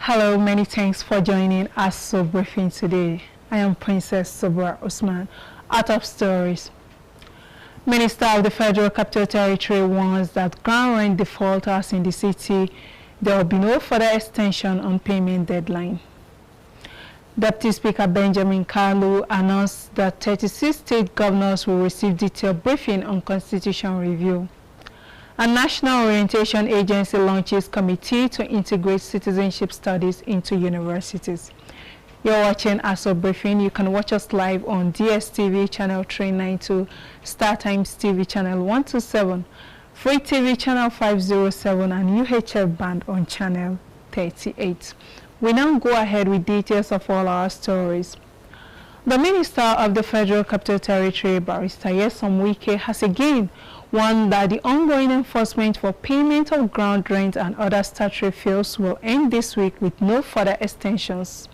Hello, many thanks for joining Aso Briefing today. I am Princess Sobra Usman. Out of stories. Minister of the Federal Capital Territory warns that ground rent defaulters in the city, there will be no further extension on payment deadline. Deputy Speaker Benjamin Kalu announced that 36 state governors will receive detailed briefing on constitution review. A National Orientation Agency launches committee to integrate citizenship studies into universities. You're watching Aso Briefing. You can watch us live on DSTV channel 392, StarTimes TV channel 127, Free TV channel 507, and UHF band on channel 38. We now go ahead with details of all our stories. The Minister of the Federal Capital Territory, Barrister Nyesom Wike, has again warned that the ongoing enforcement for payment of ground rent and other statutory fees will end this week with no further extensions.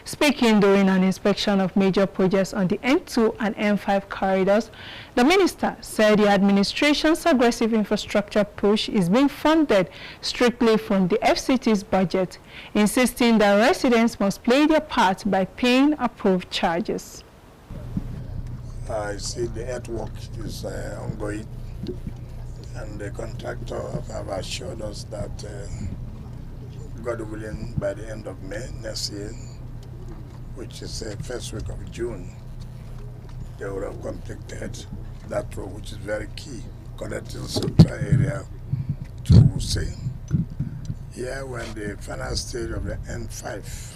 Speaking during an inspection of major projects on the N2 and N5 corridors, the minister said the administration's aggressive infrastructure push is being funded strictly from the FCT's budget, insisting that residents must play their part by paying approved charges. I see the earthwork is ongoing, and the contractor have assured us that God willing, by the end of May next year, which is the first week of June, they will have completed that road, which is very key, connecting the central area to Wuse. Here we're in the final stage of the N5,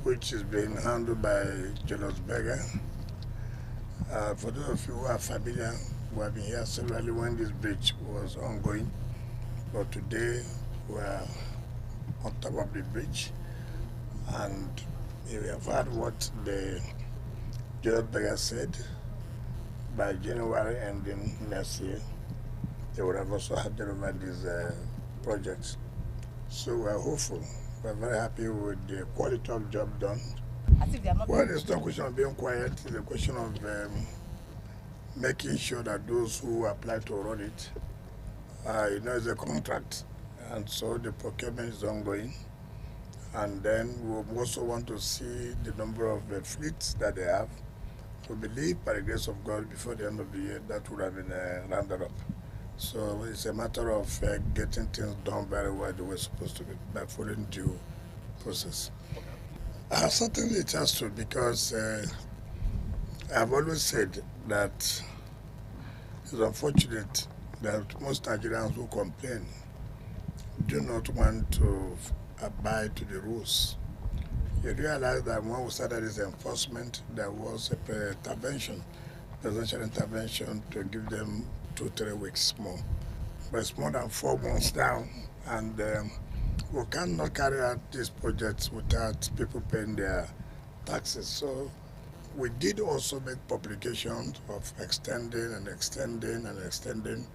which is being handled by Julius Berger. For those of you who are familiar, we have been here severally when this bridge was ongoing, but today we are on top of the bridge, and we have heard what the Julius Berger said. By January ending next year, they would have also handed over these projects. So we are hopeful. We are very happy with the quality of job done. Well, it's not a question of being quiet, it's a question of making sure that those who apply to run it, it's a contract, and so the procurement is ongoing. And then we also want to see the number of fleets that they have. We believe, by the grace of God, before the end of the year, that would have been rounded up. So it's a matter of getting things done very well the way it's supposed to be, by following due process. Certainly it has to, because I've always said that it's unfortunate that most Nigerians who complain do not want to abide to the rules. You realize that when we started this enforcement, there was a presidential intervention to give them 2-3 weeks more. But it's more than 4 months now, and we cannot carry out these projects without people paying their taxes. So we did also make publications of extending and extending and extending.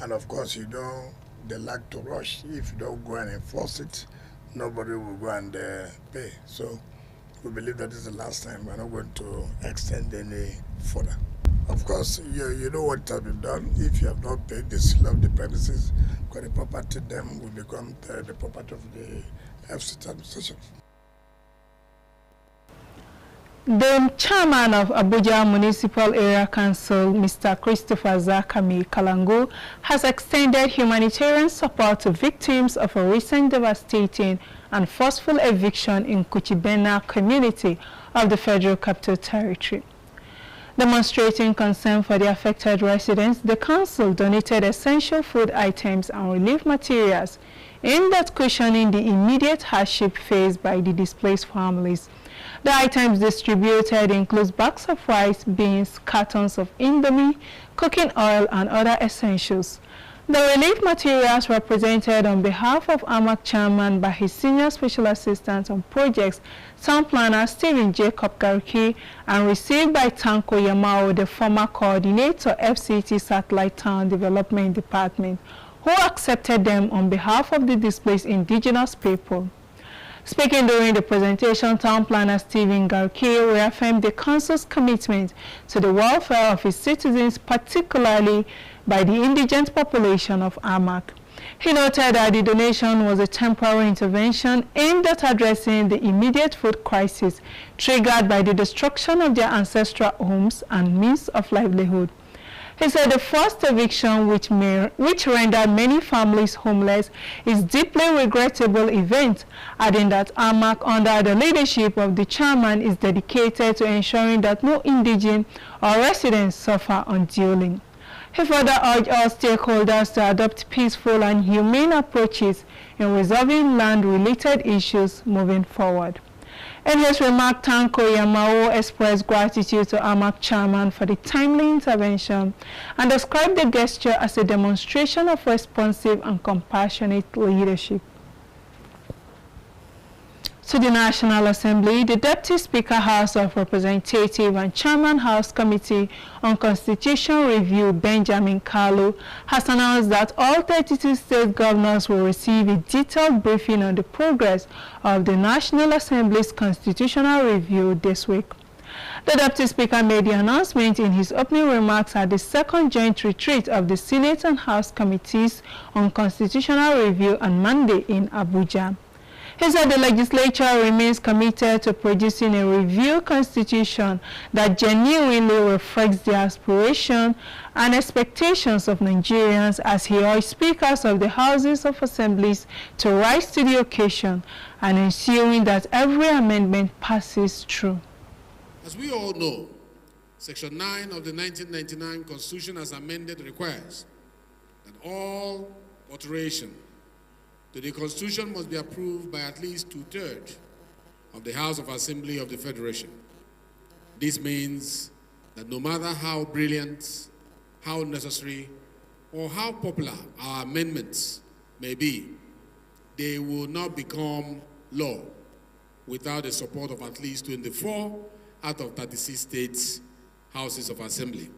And of course, they like to rush. If you don't go and enforce it, nobody will go and pay. So we believe that this is the last time. We're not going to extend any further. Of course, you know what has been done. If you have not paid the seal of the premises, because the property then will become the property of the FCT administration. The chairman of Abuja Municipal Area Council, Mr. Christopher Zakami Kalangu, has extended humanitarian support to victims of a recent devastating and forceful eviction in Kuchibena community of the Federal Capital Territory. Demonstrating concern for the affected residents, the council donated essential food items and relief materials aimed at cushioning the immediate hardship faced by the displaced families. The items distributed include bags of rice, beans, cartons of Indomie, cooking oil, and other essentials. The relief materials were presented on behalf of AMAC chairman by his senior special assistant on projects, town planner Stephen Jacob Garki, and received by Tanko Yamao, the former coordinator FCT Satellite Town Development Department, who accepted them on behalf of the displaced indigenous people. Speaking during the presentation, Town Planner Stephen Garki reaffirmed the Council's commitment to the welfare of its citizens, particularly by the indigent population of AMAC. He noted that the donation was a temporary intervention aimed at addressing the immediate food crisis triggered by the destruction of their ancestral homes and means of livelihood. He said the forced eviction, which rendered many families homeless, is deeply regrettable event, adding that AMAC, under the leadership of the chairman, is dedicated to ensuring that no indigent or residents suffer unduly. He further urged all stakeholders to adopt peaceful and humane approaches in resolving land-related issues moving forward. In his remark, Tanko Yamao expressed gratitude to AMAC chairman for the timely intervention and described the gesture as a demonstration of responsive and compassionate leadership. To the National Assembly, the Deputy Speaker, House of Representatives and Chairman, House Committee on Constitutional Review, Benjamin Kalu, has announced that all 32 state governors will receive a detailed briefing on the progress of the National Assembly's constitutional review this week. The Deputy Speaker made the announcement in his opening remarks at the second joint retreat of the Senate and House Committees on Constitutional Review on Monday in Abuja. He said the legislature remains committed to producing a review constitution that genuinely reflects the aspirations and expectations of Nigerians, as he urged speakers of the Houses of Assemblies to rise to the occasion and ensuring that every amendment passes through. As we all know, Section 9 of the 1999 Constitution as amended requires that all alteration to the Constitution must be approved by at least 2/3 of the House of Assembly of the Federation. This means that no matter how brilliant, how necessary, or how popular our amendments may be, they will not become law without the support of at least 24 out of 36 states' Houses of Assembly.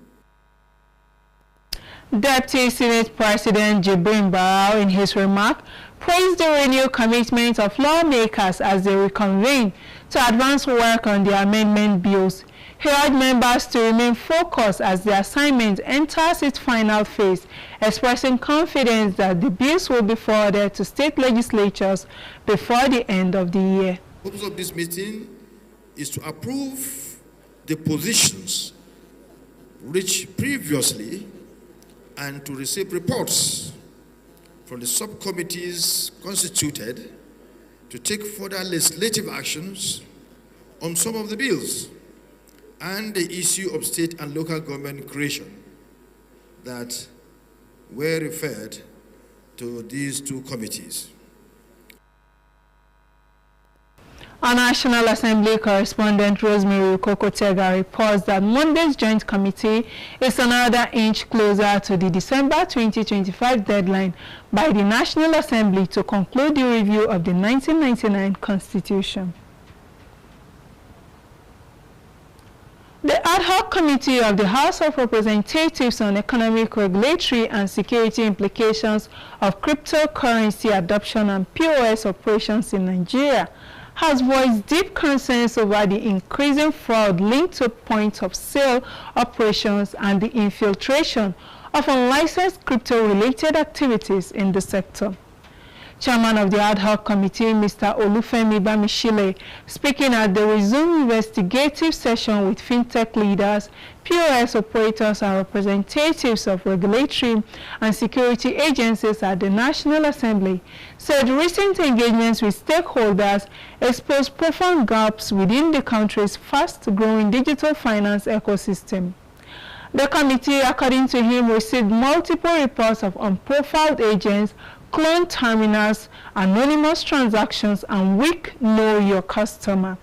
Deputy Senate President Jibrin Barau, in his remark, praised the renewed commitment of lawmakers as they reconvene to advance work on the amendment bills. He urged members to remain focused as the assignment enters its final phase, expressing confidence that the bills will be forwarded to state legislatures before the end of the year. The purpose of this meeting is to approve the positions reached previously and to receive reports from the subcommittees constituted to take further legislative actions on some of the bills and the issue of state and local government creation that were referred to these two committees. Our National Assembly correspondent Rosemary Kokotega reports that Monday's Joint Committee is another inch closer to the December 2025 deadline by the National Assembly to conclude the review of the 1999 Constitution. The Ad Hoc Committee of the House of Representatives on Economic, Regulatory and Security Implications of Cryptocurrency Adoption and POS Operations in Nigeria has voiced deep concerns over the increasing fraud linked to point-of-sale operations and the infiltration of unlicensed crypto-related activities in the sector. Chairman of the Ad Hoc Committee, Mr. Olufemi Bamishile, speaking at the resumed investigative session with fintech leaders, POS operators and representatives of regulatory and security agencies at the National Assembly, said recent engagements with stakeholders expose profound gaps within the country's fast-growing digital finance ecosystem. The committee, according to him, received multiple reports of unprofiled agents, cloned terminals, anonymous transactions, and weak know-your-customer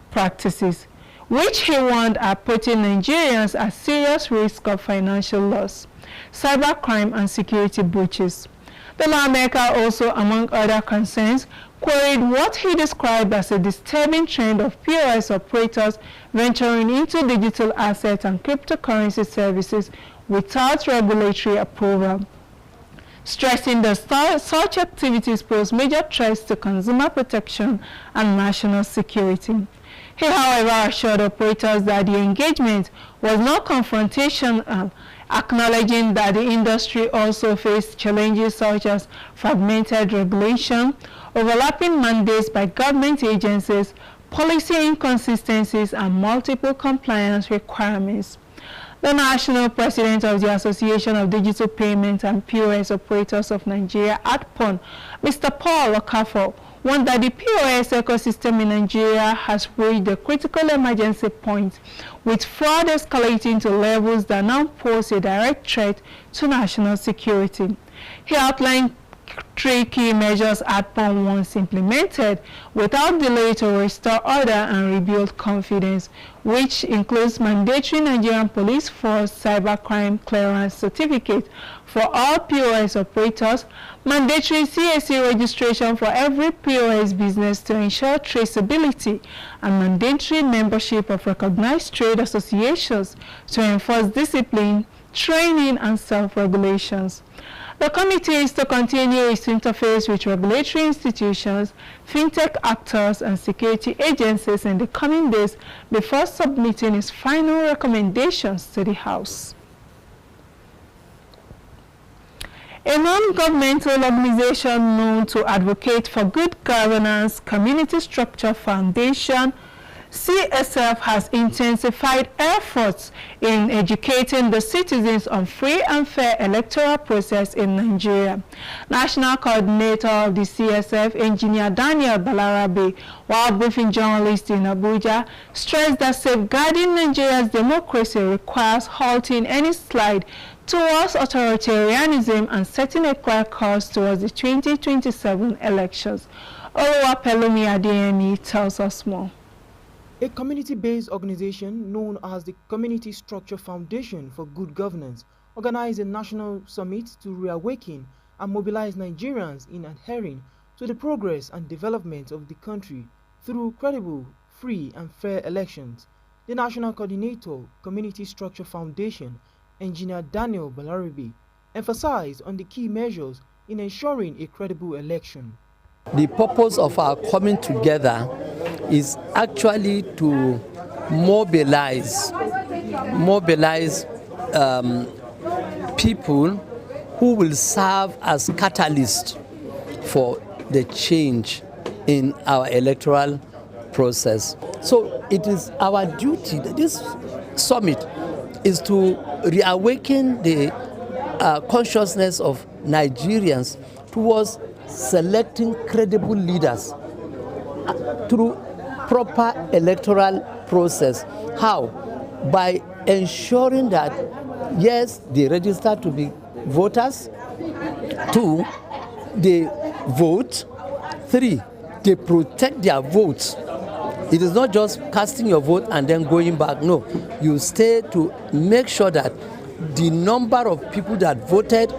practices, which he warned are putting Nigerians at serious risk of financial loss, cybercrime, and security breaches. The lawmaker also, among other concerns, queried what he described as a disturbing trend of POS operators venturing into digital assets and cryptocurrency services without regulatory approval, stressing that such activities pose major threats to consumer protection and national security. He, however, assured operators that the engagement was not confrontational, acknowledging that the industry also faced challenges such as fragmented regulation, overlapping mandates by government agencies, policy inconsistencies, and multiple compliance requirements. The national president of the Association of Digital Payment and POS Operators of Nigeria, ADPON, Mr. Paul Okafor, warned that the POS ecosystem in Nigeria has reached a critical emergency point, with fraud escalating to levels that now pose a direct threat to national security. He outlined 3 key measures ADPON once implemented without delay to restore order and rebuild confidence, which includes mandatory Nigerian Police Force cybercrime clearance certificate for all POS operators, mandatory CAC registration for every POS business to ensure traceability, and mandatory membership of recognized trade associations to enforce discipline, training, and self-regulations. The committee is to continue its interface with regulatory institutions, fintech actors, and security agencies in the coming days before submitting its final recommendations to the House. A non-governmental organization known to advocate for good governance, Community Structure Foundation, CSF, has intensified efforts in educating the citizens on free and fair electoral process in Nigeria. National Coordinator of the CSF, Engineer Daniel Balarabe, while briefing journalists in Abuja, stressed that safeguarding Nigeria's democracy requires halting any slide towards authoritarianism and setting a clear course towards the 2027 elections. Oluwapelumi Adeyemi tells us more. A community-based organization known as the Community Structure Foundation for Good Governance organized a national summit to reawaken and mobilize Nigerians in adhering to the progress and development of the country through credible, free and fair elections. The National Coordinator, Community Structure Foundation, Engineer Daniel Balarabe, emphasized on the key measures in ensuring a credible election. The purpose of our coming together is actually to mobilize people who will serve as catalysts for the change in our electoral process. So it is our duty, this summit is to reawaken the consciousness of Nigerians towards selecting credible leaders through proper electoral process. How? By ensuring that, yes, they register to be voters. 2, they vote. 3, they protect their votes. It is not just casting your vote and then going back. No, you stay to make sure that the number of people that voted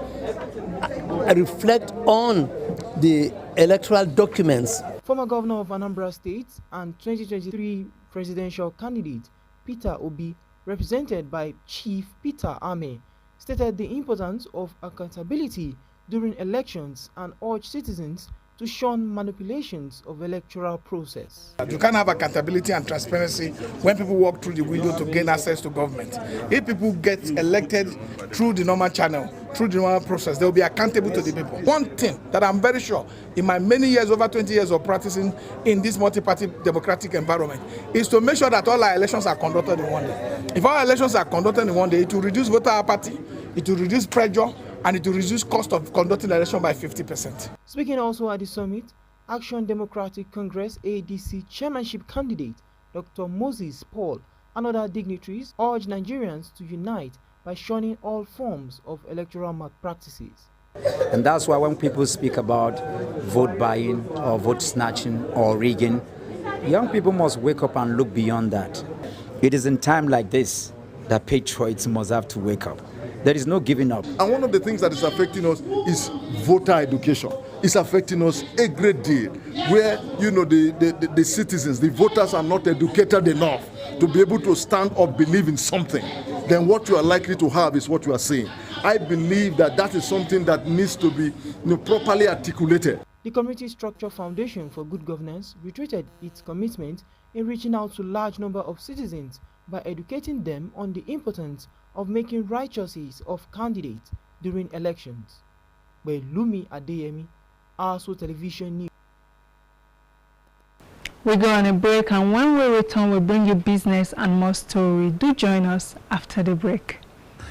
reflect on the electoral documents. Former Governor of Anambra State and 2023 presidential candidate Peter Obi, represented by Chief Peter Ame, stated the importance of accountability during elections and urged citizens to shun manipulations of electoral process. You can't have accountability and transparency when people walk through the window to gain access to government. If people get elected through the normal channel, through the normal process, they will be accountable to the people. One thing that I'm very sure, in my many years, over 20 years of practicing in this multi-party democratic environment, is to make sure that all our elections are conducted in one day. If our elections are conducted in one day, it will reduce voter apathy, it will reduce pressure, and it will reduce cost of conducting the election by 50%. Speaking also at the summit, Action Democratic Congress ADC chairmanship candidate Dr. Moses Paul and other dignitaries urged Nigerians to unite by shunning all forms of electoral malpractices. And that's why when people speak about vote buying or vote snatching or rigging, young people must wake up and look beyond that. It is in time like this that patriots must have to wake up. There is no giving up. And one of the things that is affecting us is voter education. It's affecting us a great deal, where the citizens, the voters are not educated enough to be able to stand up, believe in something. Then what you are likely to have is what you are saying. I believe that is something that needs to be properly articulated. The Community Structure Foundation for Good Governance reiterated its commitment in reaching out to a large number of citizens by educating them on the importance of making right choices of candidates during elections. By Lumi Adeyemi, Aso Television News. We go on a break, and when we return, we'll bring you business and more story. Do join us after the break.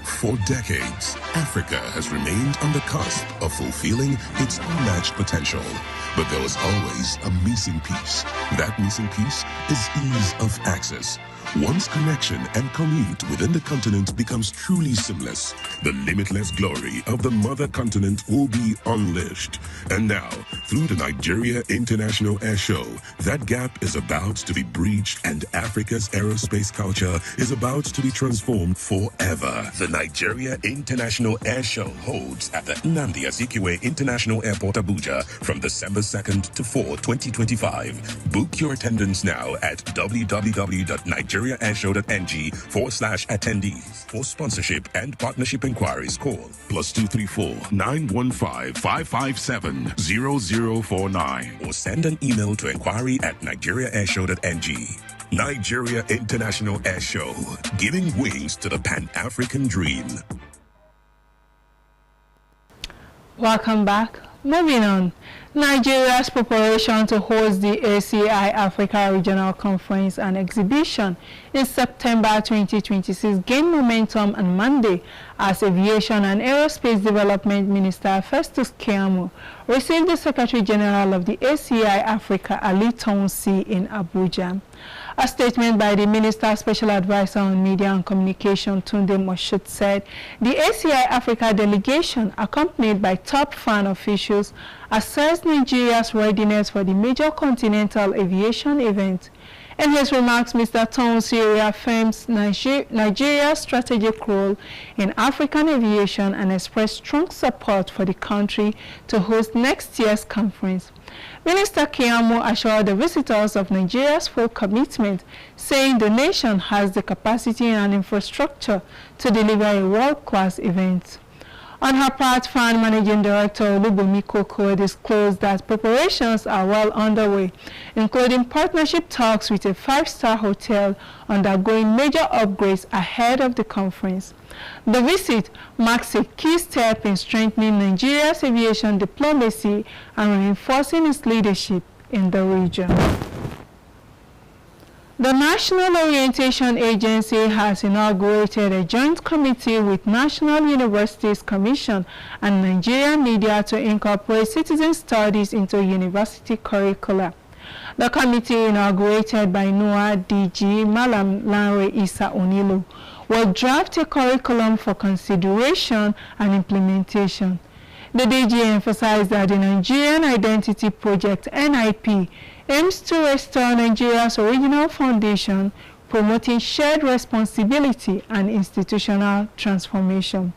For decades, Africa has remained on the cusp of fulfilling its unmatched potential. But there was always a missing piece. That missing piece is ease of access. Once connection and commute within the continent becomes truly seamless, the limitless glory of the mother continent will be unleashed. And now, through the Nigeria International Air Show, that gap is about to be breached and Africa's aerospace culture is about to be transformed forever. The Nigeria International Air Show holds at the Nnamdi Azikiwe International Airport, Abuja from December 2nd to 4, 2025. Book your attendance now at www.nigeriaairshow.ng/attendees. For sponsorship and partnership inquiries, call +234 915 557 0049 or send an email to inquiry@nigeriaairshow.ng. Nigeria International Air Show, giving wings to the Pan-African dream. Welcome back. Moving on, Nigeria's preparation to host the ACI Africa Regional Conference and Exhibition in September 2026 gained momentum on Monday as Aviation and Aerospace Development Minister Festus Keyamo received the Secretary General of the ACI Africa, Ali Tonsi, in Abuja. A statement by the Minister's Special Advisor on Media and Communication, Tunde Moshood, said the ACI Africa delegation, accompanied by top FAN officials, assessed Nigeria's readiness for the major continental aviation event. In his remarks, Mr. Tonsi reaffirms Nigeria's strategic role in African aviation and expressed strong support for the country to host next year's conference. Minister Keyamo assured the visitors of Nigeria's full commitment, saying the nation has the capacity and infrastructure to deliver a world-class event. On her part, FAN Managing Director Olubunmi Koko disclosed that preparations are well underway, including partnership talks with a 5-star hotel undergoing major upgrades ahead of the conference. The visit marks a key step in strengthening Nigeria's aviation diplomacy and reinforcing its leadership in the region. The National Orientation Agency has inaugurated a joint committee with National Universities Commission and Nigerian Media to incorporate citizen studies into university curricula. The committee, inaugurated by NOAA DG Malam Lanre Isa Onilu, will draft a curriculum for consideration and implementation. The DG emphasized that the Nigerian Identity Project, NIP, aims to restore Nigeria's original foundation, promoting shared responsibility and institutional transformation.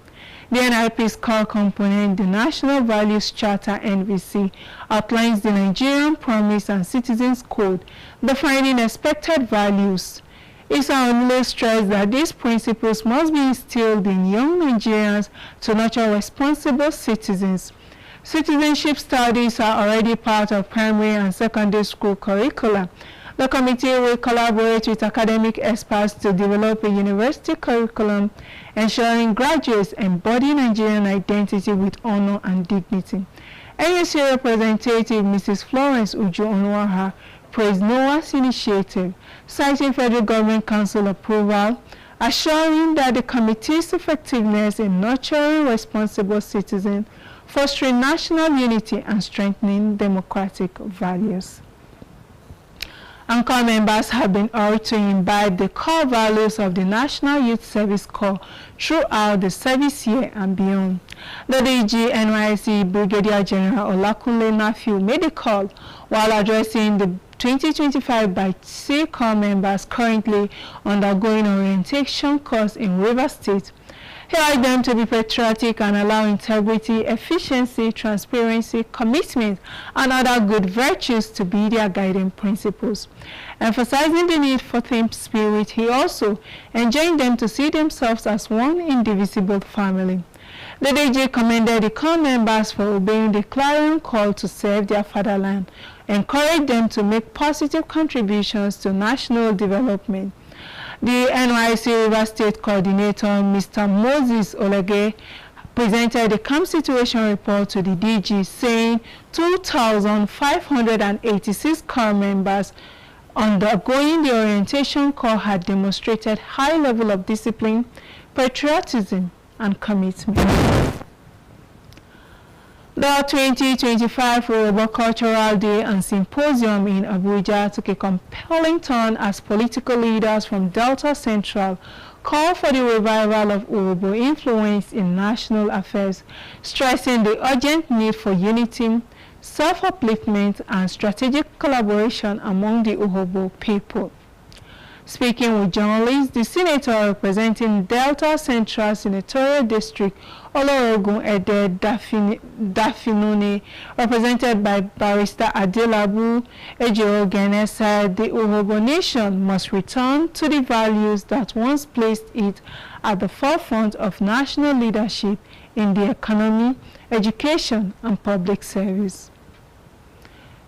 The NIP's core component, the National Values Charter (NVC), outlines the Nigerian Promise and Citizens Code, defining expected values. Issa Onile stressed that these principles must be instilled in young Nigerians to nurture responsible citizens. Citizenship studies are already part of primary and secondary school curricula. The committee will collaborate with academic experts to develop a university curriculum, ensuring graduates embody Nigerian identity with honor and dignity. NUC representative Mrs. Florence Uju Onwaha praised NOAA's initiative, citing federal government council approval, assuring that the committee's effectiveness in nurturing responsible citizens, fostering national unity and strengthening democratic values. Anchor members have been urged to imbibe the core values of the National Youth Service Corps throughout the service year and beyond. The DG NYSC Brigadier General Olakunle Nafiu made the call while addressing the 2025 by C Corps members currently undergoing orientation course in Rivers State. He urged them to be patriotic and allow integrity, efficiency, transparency, commitment, and other good virtues to be their guiding principles. Emphasizing the need for team spirit, he also enjoined them to see themselves as one indivisible family. The DG commended the Corps members for obeying the clarion call to serve their fatherland, encouraged them to make positive contributions to national development. The NYC River State Coordinator, Mr. Moses Olege, presented the camp situation report to the DG, saying 2,586 corps members undergoing the orientation course had demonstrated high level of discipline, patriotism, and commitment. The 2025 Yoruba Cultural Day and Symposium in Abuja took a compelling turn as political leaders from Delta Central called for the revival of Urhobo influence in national affairs, stressing the urgent need for unity, self-upliftment, and strategic collaboration among the Urhobo people. Speaking with journalists, the senator representing Delta Central Senatorial District, Olorogun Ede Dafinone, represented by Barrister Adelabu Ejiogene, said the Urhobo nation must return to the values that once placed it at the forefront of national leadership in the economy, education, and public service.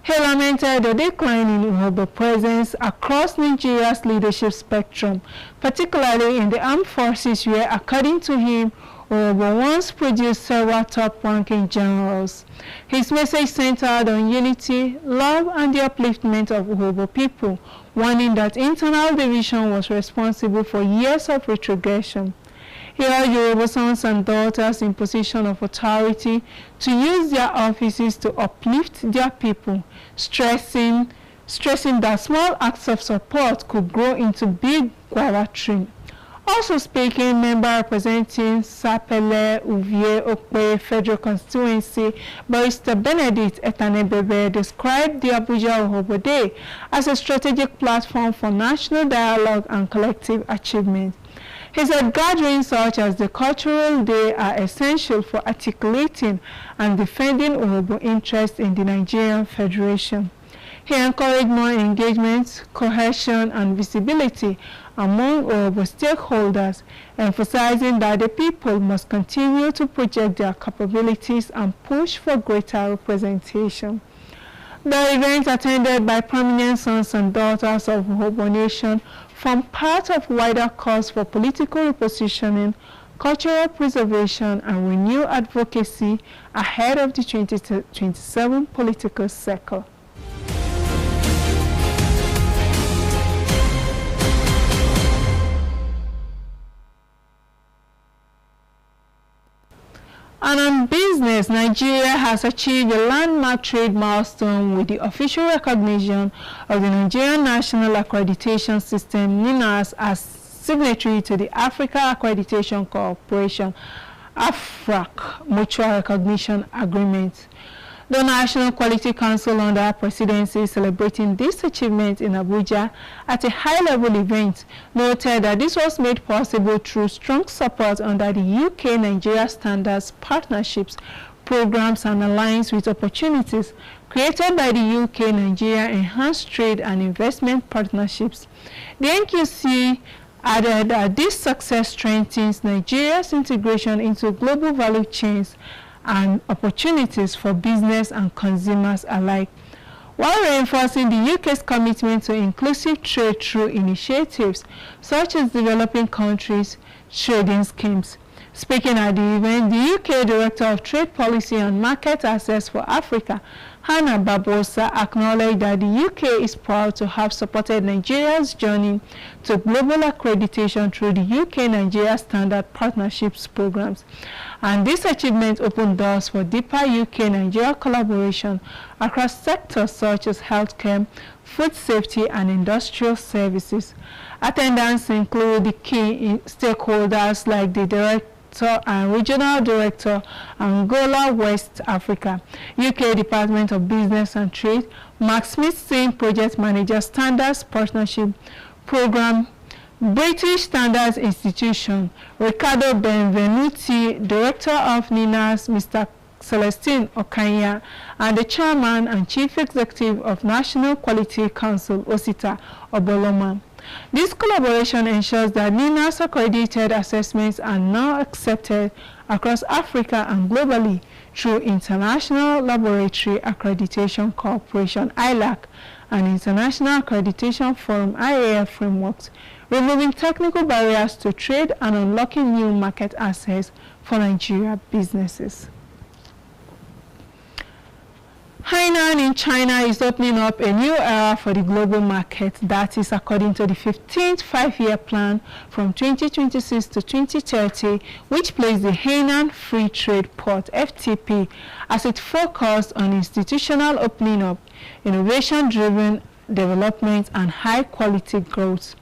He lamented the decline in Urhobo presence across Nigeria's leadership spectrum, particularly in the armed forces where, according to him, Urhobo once produced several top-ranking generals. His message centered on unity, love, and the upliftment of Urhobo people, warning that internal division was responsible for years of retrogression. He urged Yoruba sons and daughters in position of authority to use their offices to uplift their people, stressing that small acts of support could grow into big guava tree. Also speaking, member representing Sapele Uvie Okwe Federal Constituency, Barrister Benedict Etanebebe, described the Abuja Urhobo Day as a strategic platform for national dialogue and collective achievement. He said gatherings such as the Cultural Day are essential for articulating and defending Urhobo interests in the Nigerian Federation. He encouraged more engagement, cohesion, and visibility among Urhobo stakeholders, emphasizing that the people must continue to project their capabilities and push for greater representation. The event, attended by prominent sons and daughters of Urhobo Nation, formed part of wider cause for political repositioning, cultural preservation, and renewed advocacy ahead of the 2027 political cycle. And on business, Nigeria has achieved a landmark trade milestone with the official recognition of the Nigerian National Accreditation System, NINAS, as signatory to the Africa Accreditation Corporation, AFRAC, Mutual Recognition Agreement. The National Quality Council, under presidency, is celebrating this achievement in Abuja at a high-level event, noted that this was made possible through strong support under the UK-Nigeria Standards Partnerships, Programs and Alliance with Opportunities created by the UK-Nigeria Enhanced Trade and Investment Partnerships. The NQC added that this success strengthens Nigeria's integration into global value chains and opportunities for business and consumers alike, while reinforcing the UK's commitment to inclusive trade through initiatives such as developing countries' trading schemes. Speaking at the event, the UK Director of Trade Policy and Market Access for Africa, Hannah Barbosa, acknowledged that the UK is proud to have supported Nigeria's journey to global accreditation through the UK-Nigeria Standard Partnerships programs. And this achievement opened doors for deeper UK-Nigeria collaboration across sectors such as healthcare, food safety, and industrial services. Attendants include the key stakeholders like the Director and Regional Director, Angola West Africa, UK Department of Business and Trade, Mark Smithson, Project Manager, Standards Partnership Program, British Standards Institution, Ricardo Benvenuti, Director of NINAS, Mr. Celestine Okanya, and the Chairman and Chief Executive of National Quality Council, Osita Oboloma. This collaboration ensures that NINAS accredited assessments are now accepted across Africa and globally through International Laboratory Accreditation Corporation, ILAC, and International Accreditation Forum (IAF) frameworks, removing technical barriers to trade and unlocking new market access for Nigeria businesses. Hainan in China is opening up a new era for the global market. That is according to the 15th five-year plan from 2026 to 2030, which placed the Hainan Free Trade Port (FTP) as it focused on institutional opening up, innovation-driven development, and high-quality growth.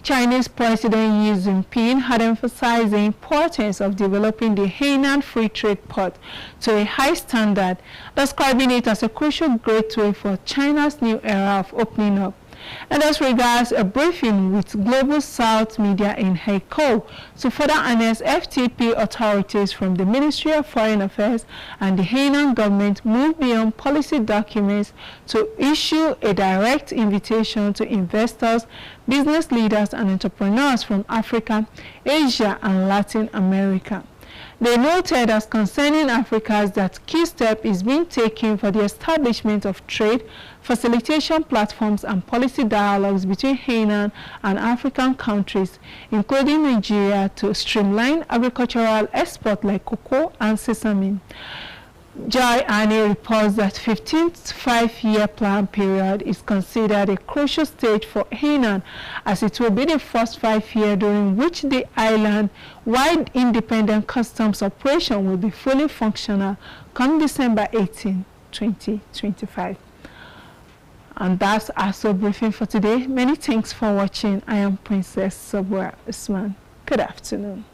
Chinese President Xi Jinping had emphasized the importance of developing the Hainan Free Trade Port to a high standard, describing it as a crucial gateway for China's new era of opening up. And as regards a briefing with Global South Media in Haikou to further harness FTP, authorities from the Ministry of Foreign Affairs and the Hainan government moved beyond policy documents to issue a direct invitation to investors, business leaders, and entrepreneurs from Africa, Asia, and Latin America. They noted as concerning Africa that key step is being taken for the establishment of trade, facilitation platforms, and policy dialogues between Hainan and African countries, including Nigeria, to streamline agricultural export like cocoa and sesame. Joy Annie reports that 15th five-year plan period is considered a crucial stage for Hainan, as it will be the first 5 years during which the island-wide independent customs operation will be fully functional come December 18, 2025. And that's Aso Briefing for today. Many thanks for watching. I am Princess Sobra Usman. Good afternoon.